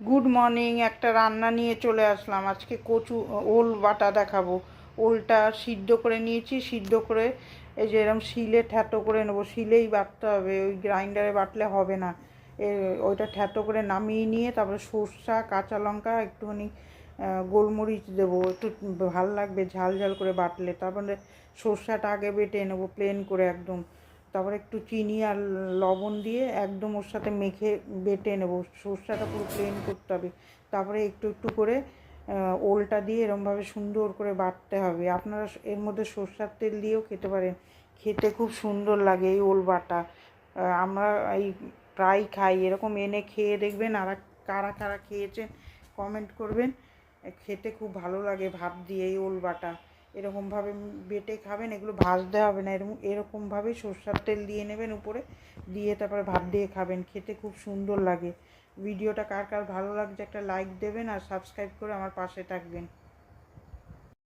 Good morning. একটা রান্না নিয়ে চলে আসলাম। আজকে কচু ওল বাটা দেখাবো। ওলটা সিদ্ধ করে নিয়েছি, সিদ্ধ করে এই যে এরকম শিলে ঠ্যাটো করে নেবো। শিলেই বাটতে হবে, ওই গ্রাইন্ডারে বাটলে হবে না। ওইটা ঠ্যাটো করে নামিয়ে নিয়ে তারপরে সর্ষা, কাঁচা লঙ্কা, একটুখানি গোলমরিচ দেবো, একটু ভালো লাগবে ঝাল ঝাল করে বাটলে। তারপরে সর্ষাটা আগে বেটে নেবো প্লেন করে একদম। তারপরে একটু চিনি আর লবণ দিয়ে একদম ওর সাথে মেখে বেটে নেব। সর্ষেটা পুরো প্লেন করতে হবে। তারপরে একটু একটু করে ওলটা দিয়ে এরমভাবে সুন্দর করে বাটতে হবে। আপনারা এর মধ্যে সর্ষের তেল দিয়েও খেতে পারেন, খেতে খুব সুন্দর লাগে এই ওল বাটা। আমরা এই প্রায় খাই, এরকম এনে খেয়ে দেখবেন। আর কারা কারা খেয়েছেন কমেন্ট করবেন। খেতে খুব ভালো লাগে ভাত দিয়ে এই ওল বাটা। এরকমভাবে বেটে খাবেন, এগুলো ভাজতে হবে না। এরকমভাবেই সর্ষের তেল দিয়ে নেবেন উপরে, দিয়ে তারপরে ভাত দিয়ে খাবেন, খেতে খুব সুন্দর লাগে। ভিডিওটা কার কার ভালো লাগছে একটা লাইক দেবেন আর সাবস্ক্রাইব করে আমার পাশে থাকবেন।